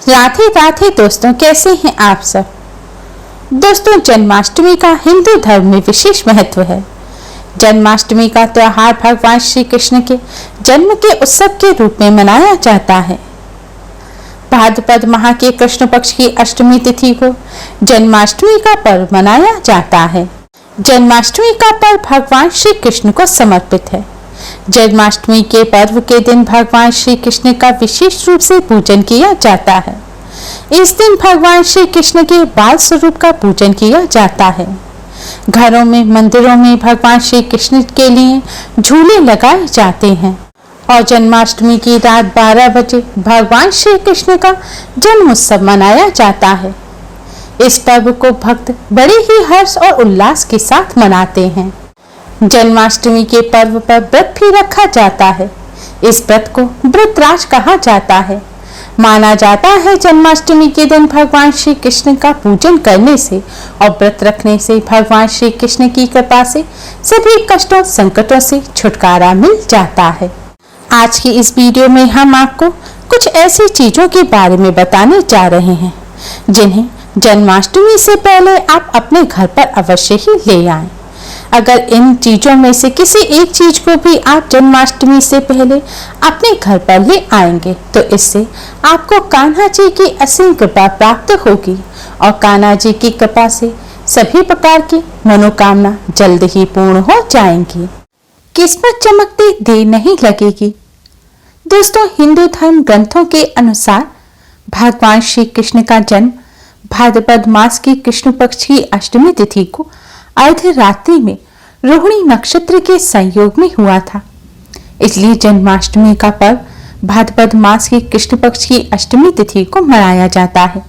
राधे राधे दोस्तों, कैसे हैं आप सब। दोस्तों, जन्माष्टमी का हिंदू धर्म में विशेष महत्व है। जन्माष्टमी का त्योहार भगवान श्री कृष्ण के जन्म के उत्सव के रूप में मनाया जाता है। भाद्रपद माह के कृष्ण पक्ष की अष्टमी तिथि को जन्माष्टमी का पर्व मनाया जाता है। जन्माष्टमी का पर्व भगवान श्री कृष्ण को समर्पित है। जन्माष्टमी के पर्व के दिन भगवान श्री कृष्ण का विशेष रूप से पूजन किया जाता है। इस दिन भगवान श्री कृष्ण के बाल स्वरूप का पूजन किया जाता है। घरों में, मंदिरों में भगवान श्री कृष्ण के लिए झूले लगाए जाते हैं और जन्माष्टमी की रात 12 बजे भगवान श्री कृष्ण का जन्म उत्सव मनाया जाता है। इस पर्व को भक्त बड़े ही हर्ष और उल्लास के साथ मनाते हैं। जन्माष्टमी के पर्व पर व्रत भी रखा जाता है। इस व्रत को व्रतराज कहा जाता है। माना जाता है जन्माष्टमी के दिन भगवान श्री कृष्ण का पूजन करने से और व्रत रखने से भगवान श्री कृष्ण की कृपा से सभी कष्टों संकटों से छुटकारा मिल जाता है। आज की इस वीडियो में हम आपको कुछ ऐसी चीजों के बारे में बताने जा रहे हैं जिन्हें जन्माष्टमी से पहले आप अपने घर पर अवश्य ही ले आएं। अगर इन चीजों में से किसी एक चीज को भी आप जन्माष्टमी से पहले अपने घर पर ले आएंगे तो इससे आपको कान्हा जी की असीम कृपा प्राप्त होगी और कान्हा जी की कृपा से सभी प्रकार की मनोकामना जल्द ही पूर्ण हो जाएंगी। किस्मत चमकती देर नहीं लगेगी। दोस्तों, हिंदू धर्म ग्रंथों के अनुसार भगवान श्री कृष्ण का जन्म भाद्रपद मास की कृष्ण पक्ष की अष्टमी तिथि को अर्धरात्रि में रोहिणी नक्षत्र के संयोग में हुआ था। इसलिए जन्माष्टमी का पर्व भाद्रपद मास की कृष्ण पक्ष की अष्टमी तिथि को मनाया जाता है।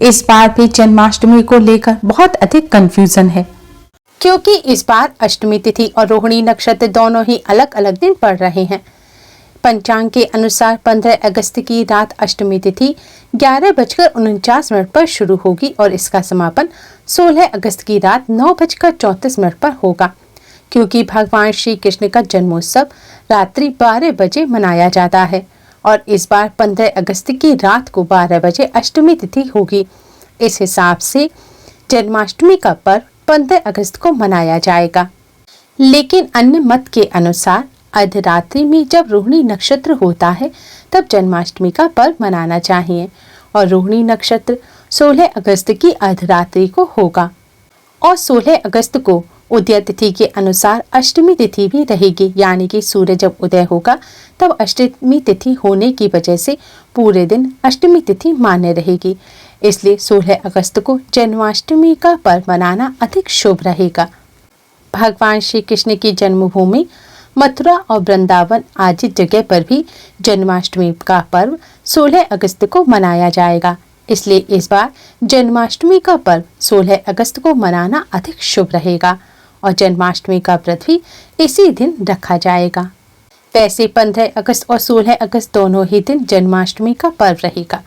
इस बार भी जन्माष्टमी को लेकर बहुत अधिक कंफ्यूजन है, क्योंकि इस बार अष्टमी तिथि और रोहिणी नक्षत्र दोनों ही अलग अलग दिन पड़ रहे हैं। पंचांग के अनुसार 15 अगस्त की रात अष्टमी तिथि 11:49 पर शुरू होगी और इसका समापन 16 अगस्त की रात 9:34 पर होगा। क्योंकि भगवान श्री कृष्ण का जन्मोत्सव रात्रि 12 बजे मनाया जाता है और इस बार 15 अगस्त की रात को 12 बजे अष्टमी तिथि होगी। इस हिसाब से जन्माष्टमी का पर्व 15 अगस्त को मनाया जाएगा। लेकिन अन्य मत के अनुसार अर्धरात्रि में जब रोहिणी नक्षत्र होता है तब जन्माष्टमी का पर्व मनाना चाहिए और रोहिणी नक्षत्र 16 अगस्त की अर्धरात्रि को होगा और 16 अगस्त को उदय तिथि के अनुसार अष्टमी तिथि भी रहेगी। यानी कि सूर्य जब उदय होगा तब अष्टमी तिथि होने की वजह से पूरे दिन अष्टमी तिथि मान्य रहेगी। इसलिए 16 अगस्त को जन्माष्टमी का पर्व मनाना अधिक शुभ रहेगा। भगवान श्री कृष्ण की जन्मभूमि मथुरा और वृंदावन आदि जगह पर भी जन्माष्टमी का पर्व 16 अगस्त को मनाया जाएगा। इसलिए इस बार जन्माष्टमी का पर्व 16 अगस्त को मनाना अधिक शुभ रहेगा और जन्माष्टमी का व्रत भी इसी दिन रखा जाएगा। वैसे 15 अगस्त और 16 अगस्त दोनों ही दिन जन्माष्टमी का पर्व रहेगा।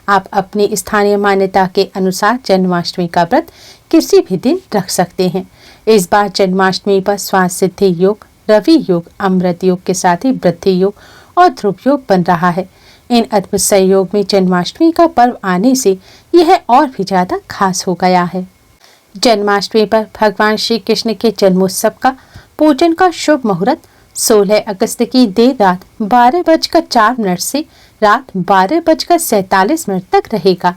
आप अपनी स्थानीय मान्यता के अनुसार जन्माष्टमी का व्रत किसी भी दिन रख सकते हैं। इस बार जन्माष्टमी पर स्वास्थ्य सिद्धि योग, रवि योग, अमृत योग के साथ ही वृद्धि योग और ध्रुव योग बन रहा है। इन अद्भुत संयोग में जन्माष्टमी का पर्व आने से यह और भी ज्यादा खास हो गया है। जन्माष्टमी पर भगवान श्री कृष्ण के जन्मोत्सव का पूजन का शुभ मुहूर्त 16 अगस्त की देर रात 12:04 से रात 12:47 तक रहेगा।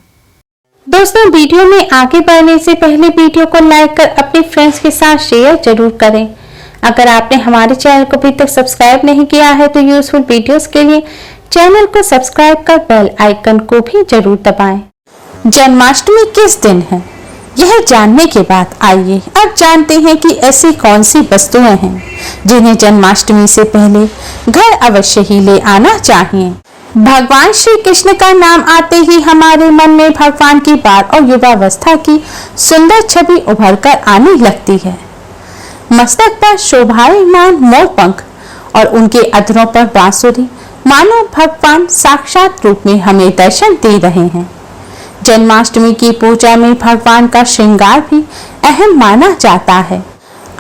दोस्तों, वीडियो में आगे बढ़ने से पहले वीडियो को लाइक कर अपने फ्रेंड्स के साथ शेयर जरूर करें। अगर आपने हमारे चैनल को अभी तक सब्सक्राइब नहीं किया है तो यूजफुल वीडियोस के लिए चैनल को सब्सक्राइब कर बेल आइकन को भी जरूर दबाएं। जन्माष्टमी किस दिन है, यह जानने के बाद आइए अब जानते हैं कि ऐसी कौन सी वस्तुएं हैं जिन्हें जन्माष्टमी से पहले घर अवश्य ही ले आना चाहिए। भगवान श्री कृष्ण का नाम आते ही हमारे मन में भगवान की बाल और युवावस्था की सुंदर छवि उभर कर आने लगती है। मस्तक पर शोभायमान मोर पंख और उनके अधरों पर बांसुरी, मानो भगवान साक्षात रूप में हमें दर्शन दे रहे हैं। जन्माष्टमी की पूजा में भगवान का श्रृंगार भी अहम माना जाता है।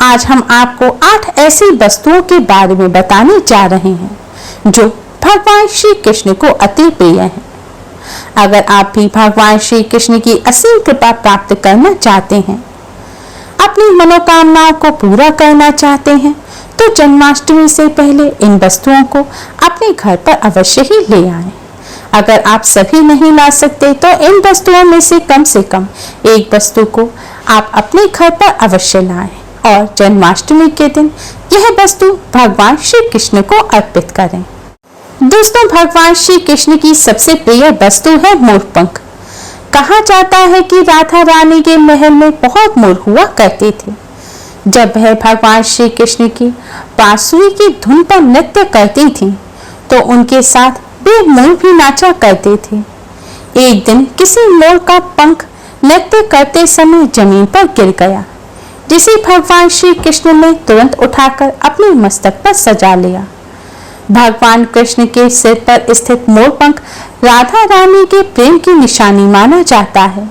आज हम आपको 8 ऐसी वस्तुओं के बारे में बताने जा रहे हैं जो भगवान श्री कृष्ण को अति प्रिय हैं। अगर आप भी भगवान श्री कृष्ण की असीम कृपा प्राप्त करना चाहते हैं, अपनी मनोकामनाओं को पूरा करना चाहते हैं, तो जन्माष्टमी से पहले इन वस्तुओं को अपने घर पर अवश्य ही ले आएं। अगर आप सभी नहीं ला सकते तो इन वस्तुओं में से कम एक वस्तु को आप अपने घर पर अवश्य लाएं और जन्माष्टमी के दिन यह वस्तु भगवान श्री कृष्ण को अर्पित करें। दोस्तों, भगवान श्री कृष्ण की सबसे प्रिय वस्तु है मोरपंख। कहा जाता है कि राधा रानी के महल में बहुत मोर हुआ करते थे। जब वह भगवान श्री कृष्ण की बांसुरी की धुन पर नृत्य करती थी तो उनके साथ वे मोर भी नाचा करते थे। एक दिन किसी मोर का पंख नृत्य करते समय जमीन पर गिर गया, जिसे भगवान श्री कृष्ण ने तुरंत उठाकर अपने मस्तक पर सजा लिया। भगवान कृष्ण के सिर पर स्थित मोरपंख राधा रानी के प्रेम की निशानी माना जाता है।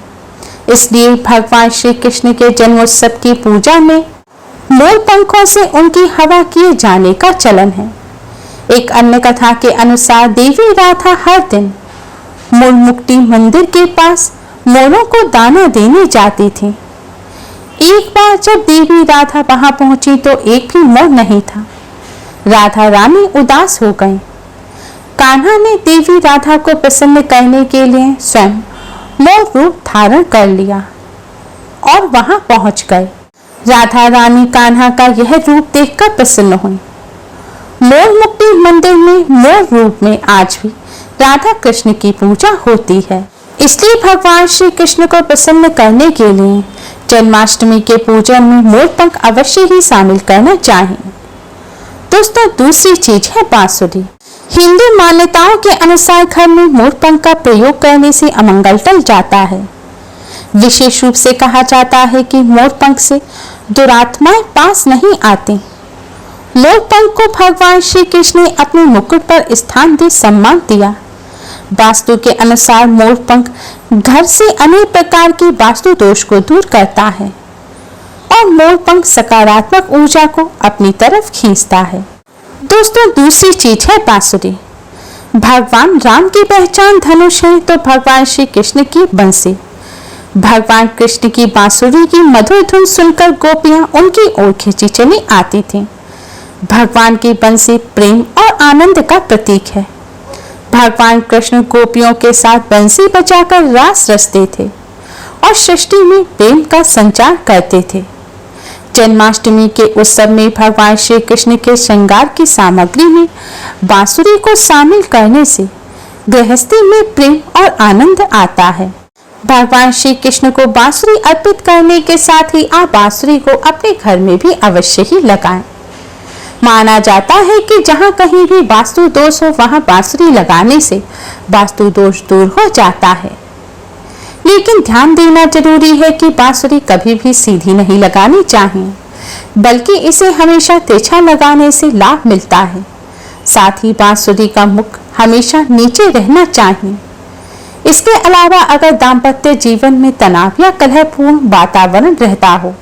इसलिए भगवान श्री कृष्ण के जन्मोत्सव की पूजा में मोरपंखों से उनकी हवा किए जाने का चलन है। एक अन्य कथा के अनुसार देवी राधा हर दिन मोरमुक्ति मंदिर के पास मोरों को दाना देने जाती थी। एक बार जब देवी राधा वहां पहुंची तो एक भी मोर नहीं था। राधा रानी उदास हो गईं। कान्हा ने देवी राधा को प्रसन्न करने के लिए स्वयं मोर रूप धारण कर लिया और वहां पहुंच गए। राधा रानी कान्हा का यह रूप देखकर प्रसन्न हुई। मोर मुक्ति मंदिर में मोर रूप में आज भी राधा कृष्ण की पूजा होती है। इसलिए भगवान श्री कृष्ण को प्रसन्न करने के लिए जन्माष्टमी के पूजन में मोरपंख अवश्य ही शामिल करना चाहिए। दोस्तों, दूसरी चीज है बांसुरी। हिंदू मान्यताओं के अनुसार घर में मोरपंख का प्रयोग करने से अमंगल टल जाता है। विशेष रूप से कहा जाता है कि मोरपंख से दुरात्माएं पास नहीं आती। मोरपंख को भगवान श्री कृष्ण ने अपने मुकुट पर स्थान दे सम्मान दिया। वास्तु के अनुसार मोरपंख घर से अनेक प्रकार के वास्तु दोष को दूर करता है और मोरपंख सकारात्मक ऊर्जा को अपनी तरफ खींचता है। दोस्तों, दूसरी चीज है बांसुरी। भगवान राम की पहचान धनुष है तो भगवान श्री कृष्ण की बंसी। भगवान कृष्ण की बांसुरी की मधुर धुन सुनकर गोपियां उनकी ओर खींची चली आती थीं। भगवान की बंसी प्रेम और आनंद का प्रतीक है। भगवान कृष्ण गोपियों के साथ बंसी बजाकर रास रचते थे और सृष्टि में प्रेम का संचार करते थे। जन्माष्टमी के उत्सव में भगवान श्री कृष्ण के श्रृंगार की सामग्री में बांसुरी को शामिल करने से गृहस्थी में प्रेम और आनंद आता है। भगवान श्री कृष्ण को बांसुरी अर्पित करने के साथ ही आप बांसुरी को अपने घर में भी अवश्य ही लगाएं। माना जाता है कि जहां कहीं भी वास्तु दोष हो वहां बांसुरी लगाने से वास्तु दोष दूर हो जाता है। लेकिन ध्यान देना जरूरी है कि बांसुरी कभी भी सीधी नहीं लगानी चाहिए, बल्कि इसे हमेशा तिरछा लगाने से लाभ मिलता है। साथ ही बांसुरी का मुख हमेशा नीचे रहना चाहिए। इसके अलावा अगर दाम्पत्य जीवन में तनाव या कलहपूर्ण वातावरण रहता हो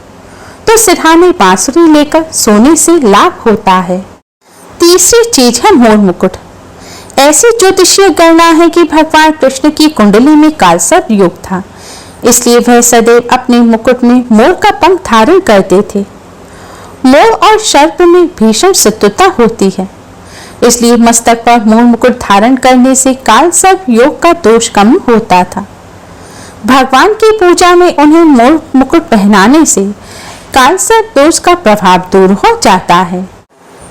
तो सिरहाने बांसुरी लेकर सोने से लाभ होता है। तीसरी चीज है मोर मुकुट। ऐसी ज्योतिषीय गणना है कि भगवान कृष्ण की कुंडली में कालसर्प योग था, इसलिए वह सदैव अपने मुकुट में मोर का पंख धारण करते थे। मोर और सर्प में भीषण शत्रुता होती है, इसलिए मस्तक पर मोर मुकुट धारण करने से कालसर्प योग का दोष कम होता था। भगवान की पूजा में उन्हें मोर मुकुट पहनाने से कालसर्प दोष का प्रभाव दूर हो जाता है।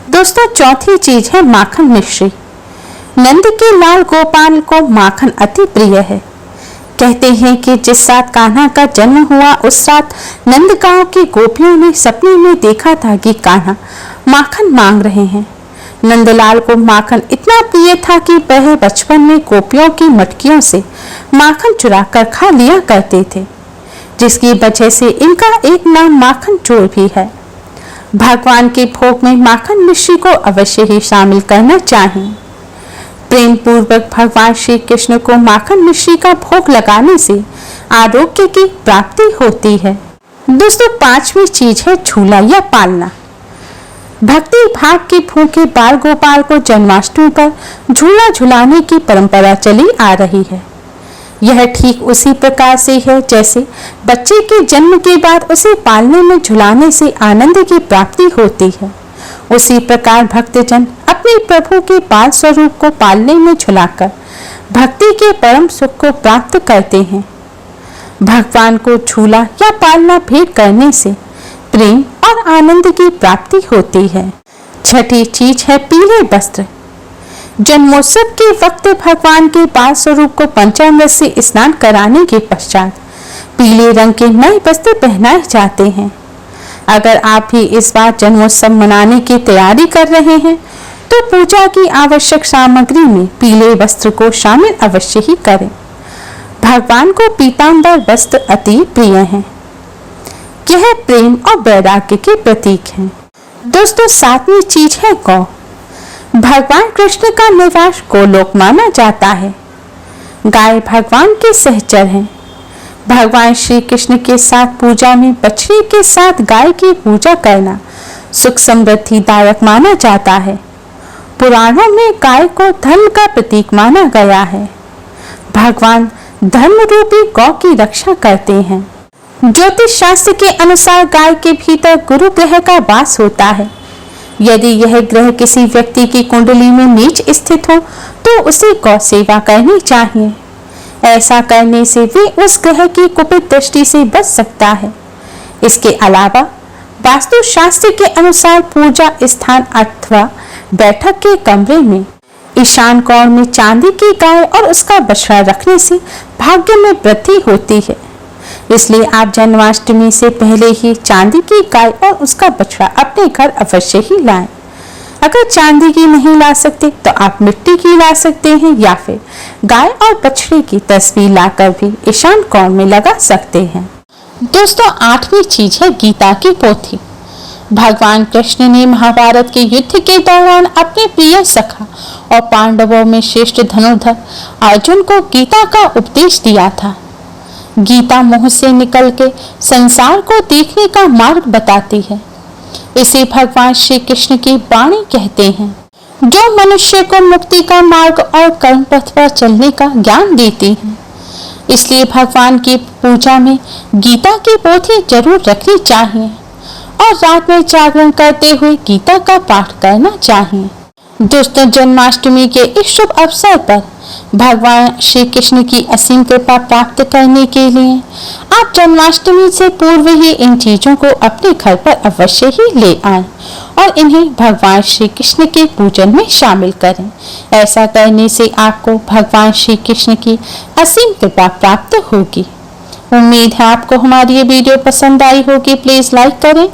दोस्तों, चौथी चीज है माखन मिश्री। नंद के लाल गोपाल को माखन अति प्रिय है। कहते हैं कि जिस रात कान्हा का जन्म हुआ उस रात नंद गांव की गोपियों ने सपने में देखा था कि कान्हा माखन मांग रहे हैं। नंदलाल को माखन इतना प्रिय था कि वह बचपन में गोपियों की मटकियों से माखन चुरा कर खा लिया करते थे, जिसकी वजह से इनका एक नाम माखन चोर भी है। भगवान के भोग में माखन मिश्री को अवश्य ही शामिल करना चाहिए। प्रेम पूर्वक भगवान श्री कृष्ण को माखन मिश्री का भोग लगाने से आरोग्य की प्राप्ति होती है। दोस्तों, पांचवी चीज है झूला या पालना। भक्ति भाव के भूखे बाल गोपाल को जन्माष्टमी पर झूला झुलाने की परंपरा चली आ रही है। यह ठीक उसी प्रकार से है जैसे बच्चे के जन्म के बाद उसे पालने में झुलाने से आनंद की प्राप्ति होती है। उसी प्रकार भक्तजन अपने प्रभु के पाल स्वरूप को पालने में झुलाकर भक्ति के परम सुख को प्राप्त करते हैं। भगवान को झूला या पालना भेंट करने से प्रेम और आनंद की प्राप्ति होती है। छठी चीज है पीले वस्त्र। जन्मोत्सव के वक्त भगवान के पाल स्वरूप को पंचामृत से स्नान कराने के पश्चात पीले रंग के नए वस्त्र पहनाए जाते हैं। अगर आप भी इस बार जन्मोत्सव मनाने की तैयारी कर रहे हैं तो पूजा की आवश्यक सामग्री में पीले वस्त्र को शामिल अवश्य ही करें। भगवान को पीतांबर वस्त्र अति प्रिय हैं। यह प्रेम और वैराग्य के प्रतीक हैं। दोस्तों, सातवीं चीज है गौ। भगवान कृष्ण का निवास गोलोक माना जाता है। गाय भगवान के सहचर हैं। भगवान श्री कृष्ण के साथ पूजा में बछड़ी के साथ गाय की पूजा करना सुख समृद्धि दायक माना जाता है। पुराणों में गाय को धर्म का प्रतीक माना गया है। भगवान धर्म रूपी गौ की रक्षा करते हैं। ज्योतिष शास्त्र के अनुसार गाय के भीतर गुरु ग्रह का वास होता है। यदि यह ग्रह किसी व्यक्ति की कुंडली में नीच स्थित हो तो उसे गौ सेवा करनी चाहिए। ऐसा करने से वे उस ग्रह की कुपित दृष्टि से बच सकता है। इसके अलावा वास्तु शास्त्र के अनुसार पूजा स्थान अथवा बैठक के कमरे में ईशान कोण में चांदी की गाय और उसका बछड़ा रखने से भाग्य में वृद्धि होती है। इसलिए आप जन्माष्टमी से पहले ही चांदी की गाय और उसका बछड़ा अपने घर अवश्य ही लाएं। अगर चांदी की नहीं ला सकते तो आप मिट्टी की ला सकते हैं या फिर गाय और बछड़े की तस्वीर लाकर भी ईशान कोण में लगा सकते हैं। दोस्तों, आठवीं चीज है गीता की पोथी। भगवान कृष्ण ने महाभारत के युद्ध के दौरान अपने प्रिय सखा और पांडवों में श्रेष्ठ धनुर्धर अर्जुन को गीता का उपदेश दिया था। गीता मोह से निकल के संसार को देखने का मार्ग बताती है। इसे भगवान श्री कृष्ण की वाणी कहते हैं, जो मनुष्य को मुक्ति का मार्ग और कर्म पथ पर चलने का ज्ञान देती है। इसलिए भगवान की पूजा में गीता की पोथी जरूर रखनी चाहिए और रात में जागरण करते हुए गीता का पाठ करना चाहिए। दोस्तों, जन्माष्टमी के इस शुभ अवसर पर भगवान श्री कृष्ण की असीम कृपा प्राप्त करने के लिए आप जन्माष्टमी से पूर्व ही इन चीजों को अपने घर पर अवश्य ही ले आएं और इन्हें भगवान श्री कृष्ण के पूजन में शामिल करें। ऐसा करने से आपको भगवान श्री कृष्ण की असीम कृपा प्राप्त होगी। उम्मीद है आपको हमारी ये वीडियो पसंद आई होगी। प्लीज लाइक करें,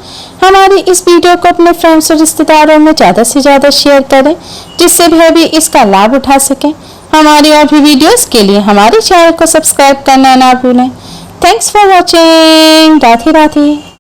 हमारी इस वीडियो को अपने फ्रेंड्स और रिश्तेदारों में ज्यादा से ज्यादा शेयर करें जिससे वह भी इसका लाभ उठा सकें। हमारी और भी वीडियोस के लिए हमारे चैनल को सब्सक्राइब करना ना भूलें। Thanks for watching. Radhe Radhe.